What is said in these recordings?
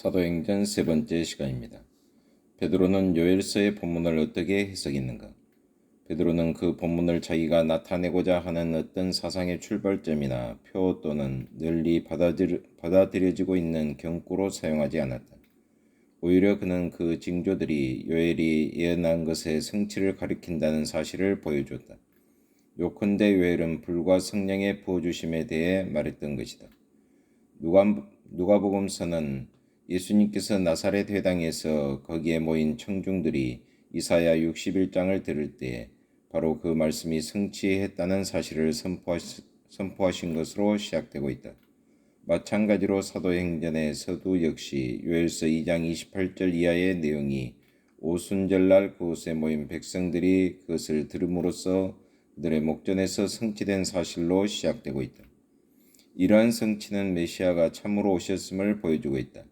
사도행전 세 번째 시간입니다. 베드로는 요엘서의 본문을 어떻게 해석했는가? 베드로는 그 본문을 자기가 나타내고자 하는 어떤 사상의 출발점이나 표 또는 널리 받아들여지고 있는 경고로 사용하지 않았다. 오히려 그는 그 징조들이 요엘이 예언한 것의 성취를 가리킨다는 사실을 보여주었다. 요컨대 요엘은 불과 성령의 부어주심에 대해 말했던 것이다. 누가복음서는 예수님께서 나사렛 회당에서 거기에 모인 청중들이 이사야 61장을 들을 때에 바로 그 말씀이 성취했다는 사실을 선포하신 것으로 시작되고 있다. 마찬가지로 사도행전의 서두 역시 요엘서 2장 28절 이하의 내용이 오순절날 그곳에 모인 백성들이 그것을 들음으로써 그들의 목전에서 성취된 사실로 시작되고 있다. 이러한 성취는 메시아가 참으로 오셨음을 보여주고 있다.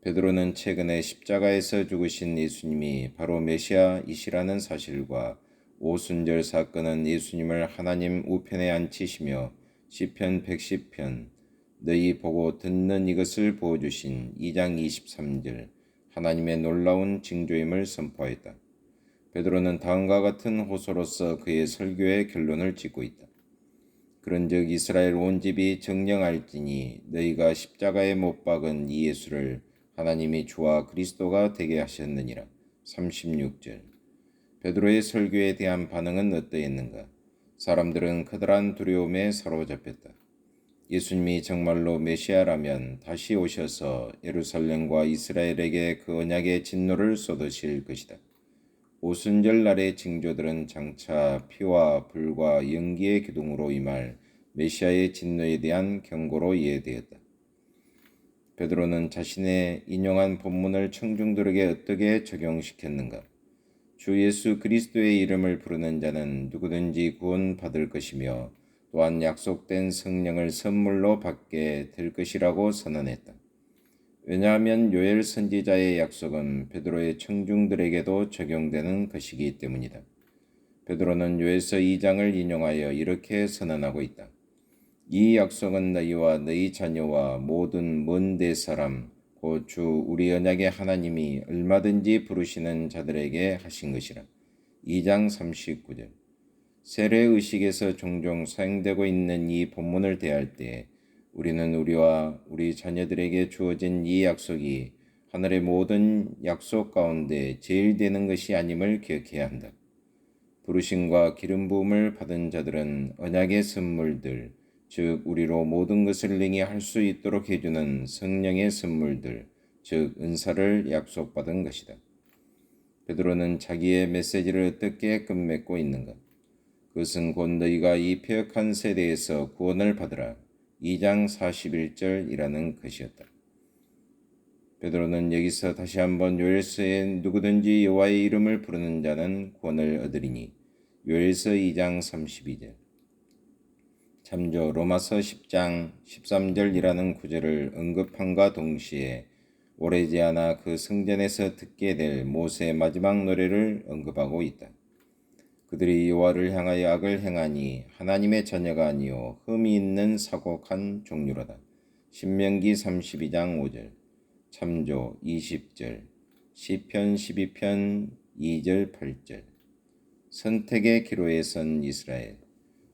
베드로는 최근에 십자가에서 죽으신 예수님이 바로 메시아이시라는 사실과 오순절 사건은 예수님을 하나님 우편에 앉히시며 시편 110편 너희 보고 듣는 이것을 보여주신 2장 23절 하나님의 놀라운 징조임을 선포하였다. 베드로는 다음과 같은 호소로서 그의 설교의 결론을 짓고 있다. 그런즉 이스라엘 온 집이 정령할지니 너희가 십자가에 못 박은 이 예수를 하나님이 주와 그리스도가 되게 하셨느니라. 36절. 베드로의 설교에 대한 반응은 어떠했는가? 사람들은 커다란 두려움에 사로잡혔다. 예수님이 정말로 메시아라면 다시 오셔서 예루살렘과 이스라엘에게 그 언약의 진노를 쏟으실 것이다. 오순절 날의 징조들은 장차 피와 불과 연기의 기둥으로 임할 메시아의 진노에 대한 경고로 이해되었다. 베드로는 자신의 인용한 본문을 청중들에게 어떻게 적용시켰는가? 주 예수 그리스도의 이름을 부르는 자는 누구든지 구원받을 것이며 또한 약속된 성령을 선물로 받게 될 것이라고 선언했다. 왜냐하면 요엘 선지자의 약속은 베드로의 청중들에게도 적용되는 것이기 때문이다. 베드로는 요엘서 2장을 인용하여 이렇게 선언하고 있다. 이 약속은 너희와 너희 자녀와 모든 먼 데 사람 곧 주 우리 언약의 하나님이 얼마든지 부르시는 자들에게 하신 것이라. 2장 39절. 세례의식에서 종종 사용되고 있는 이 본문을 대할 때 우리는 우리와 우리 자녀들에게 주어진 이 약속이 하늘의 모든 약속 가운데 제일 되는 것이 아님을 기억해야 한다. 부르심과 기름 부음을 받은 자들은 언약의 선물들, 즉 우리로 모든 것을 능히 할 수 있도록 해주는 성령의 선물들, 즉 은사를 약속받은 것이다. 베드로는 자기의 메시지를 어떻게 끝맺고 있는가? 그것은 곧 너희가 이 패역한 세대에서 구원을 받으라. 2장 41절이라는 것이었다. 베드로는 여기서 다시 한번 요엘서에 누구든지 여호와의 이름을 부르는 자는 구원을 얻으리니 요엘서 2장 32절. 참조 로마서 10장 13절이라는 구절을 언급함과 동시에 오래지 않아 그 성전에서 듣게 될 모세의 마지막 노래를 언급하고 있다. 그들이 여호와를 향하여 악을 행하니 하나님의 자녀가 아니요 흠이 있는 사곡한 종류로다. 신명기 32장 5절, 참조 20절, 시편 12편 2절 8절. 선택의 기로에 선 이스라엘.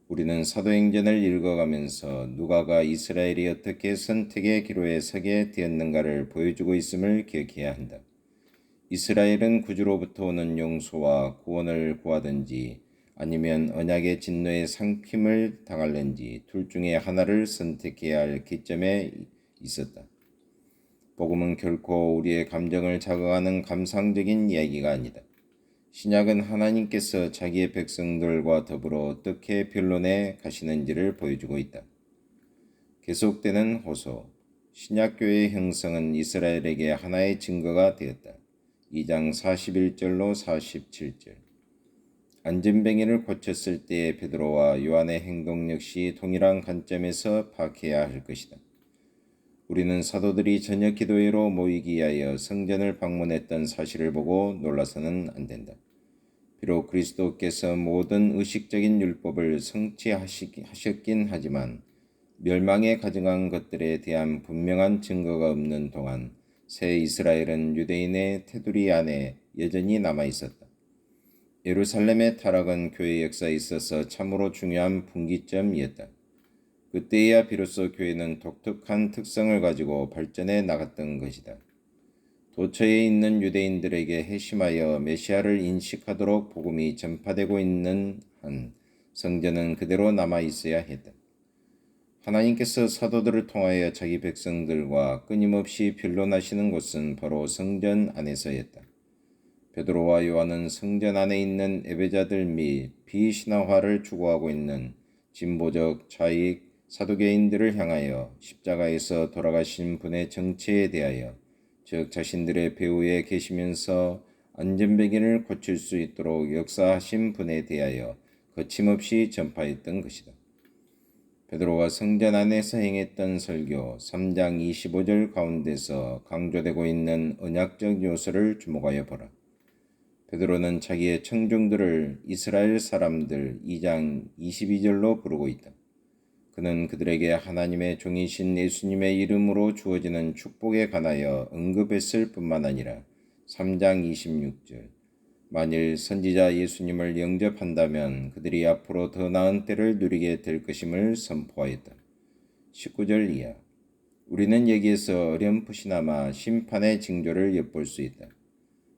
우리는 사도행전을 읽어가면서 누가가 이스라엘이 어떻게 선택의 기로에 서게 되었는가를 보여주고 있음을 기억해야 한다. 이스라엘은 구주로부터 오는 용서와 구원을 구하든지 아니면 언약의 진노의 상킴을 당할는지 둘 중에 하나를 선택해야 할 기점에 있었다. 복음은 결코 우리의 감정을 자극하는 감상적인 이야기가 아니다. 신약은 하나님께서 자기의 백성들과 더불어 어떻게 변론해 가시는지를 보여주고 있다. 계속되는 호소, 신약교회의 형성은 이스라엘에게 하나의 증거가 되었다. 2장 41절로 47절. 안전뱅이를 고쳤을 때의 베드로와 요한의 행동 역시 동일한 관점에서 파악해야 할 것이다. 우리는 사도들이 저녁 기도회로 모이기 위하여 성전을 방문했던 사실을 보고 놀라서는 안 된다. 비록 그리스도께서 모든 의식적인 율법을 성취하셨긴 하지만 멸망에 가증한 것들에 대한 분명한 증거가 없는 동안 새 이스라엘은 유대인의 테두리 안에 여전히 남아 있었다. 예루살렘의 타락은 교회 역사에 있어서 참으로 중요한 분기점이었다. 그때야 비로소 교회는 독특한 특성을 가지고 발전해 나갔던 것이다. 도처에 있는 유대인들에게 회심하여 메시아를 인식하도록 복음이 전파되고 있는 한 성전은 그대로 남아 있어야 했다. 하나님께서 사도들을 통하여 자기 백성들과 끊임없이 변론하시는 곳은 바로 성전 안에서였다. 베드로와 요한은 성전 안에 있는 예배자들 및 비신화화를 추구하고 있는 진보적 좌익 사두개인들을 향하여 십자가에서 돌아가신 분의 정체에 대하여, 즉 자신들의 배후에 계시면서 안전벨기를 고칠 수 있도록 역사하신 분에 대하여 거침없이 전파했던 것이다. 베드로가 성전 안에서 행했던 설교 3장 25절 가운데서 강조되고 있는 언약적 요소를 주목하여 보라. 베드로는 자기의 청중들을 이스라엘 사람들 2장 22절로 부르고 있다. 그는 그들에게 하나님의 종이신 예수님의 이름으로 주어지는 축복에 관하여 언급했을 뿐만 아니라 3장 26절 만일 선지자 예수님을 영접한다면 그들이 앞으로 더 나은 때를 누리게 될 것임을 선포하였다. 19절 이하 우리는 여기에서 어렴풋이나마 심판의 징조를 엿볼 수 있다.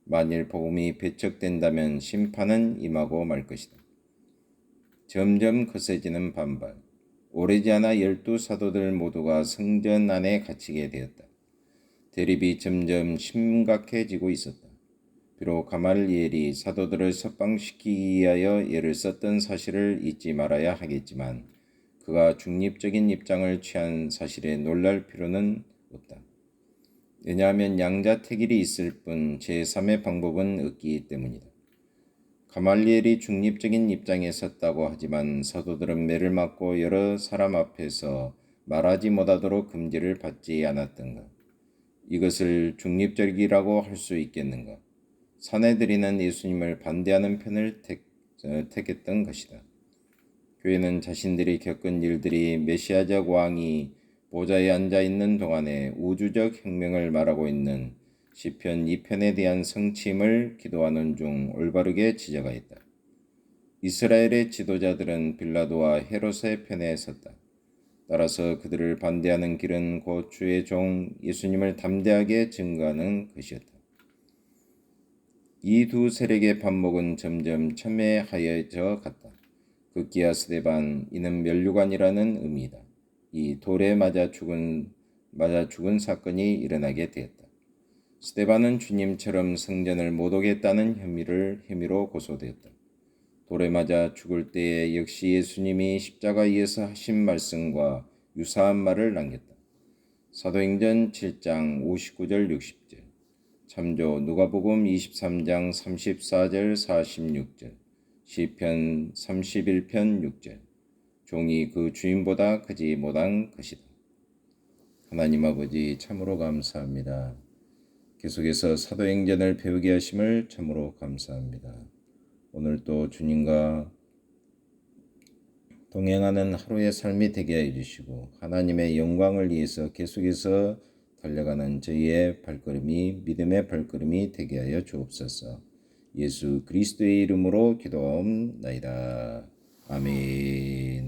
만일 복음이 배척된다면 심판은 임하고 말 것이다. 점점 거세지는 반발. 오래지 않아 12사도들 모두가 성전 안에 갇히게 되었다. 대립이 점점 심각해지고 있었다. 비록 가말리엘이 사도들을 석방시키기 위하여 애를 썼던 사실을 잊지 말아야 하겠지만 그가 중립적인 입장을 취한 사실에 놀랄 필요는 없다. 왜냐하면 양자택일이 있을 뿐 제3의 방법은 없기 때문이다. 가말리엘이 중립적인 입장에 섰다고 하지만 사도들은 매를 맞고 여러 사람 앞에서 말하지 못하도록 금지를 받지 않았던가? 이것을 중립적이라고 할 수 있겠는가? 사내들이는 예수님을 반대하는 편을 택했던 것이다. 교회는 자신들이 겪은 일들이 메시아적 왕이 보좌에 앉아 있는 동안에 우주적 혁명을 말하고 있는 시편 2편에 대한 성취임을 기도하는 중 올바르게 지적하였다. 이스라엘의 지도자들은 빌라도와 헤롯의 편에 섰다. 따라서 그들을 반대하는 길은 곧 주의 종 예수님을 담대하게 증거하는 것이었다. 이 두 세력의 반목은 점점 첨예하여져 갔다. 극기야 스데반, 이는 면류관이라는 의미다. 이 돌에 맞아 죽은 사건이 일어나게 되었다. 스데반은 주님처럼 성전을 못 오겠다는 혐의로 고소되었다. 돌에 맞아 죽을 때에 역시 예수님이 십자가에서 하신 말씀과 유사한 말을 남겼다. 사도행전 7장 59절 60절 참조 누가복음 23장 34절 46절 시편 31편 6절 종이 그 주인보다 크지 못한 것이다. 하나님 아버지 참으로 감사합니다. 계속해서 사도행전을 배우게 하심을 참으로 감사합니다. 오늘 또 주님과 동행하는 하루의 삶이 되게 해주시고 하나님의 영광을 위해서 계속해서 달려가는 저희의 발걸음이 믿음의 발걸음이 되게 하여 주옵소서. 예수 그리스도의 이름으로 기도하옵나이다. 아멘.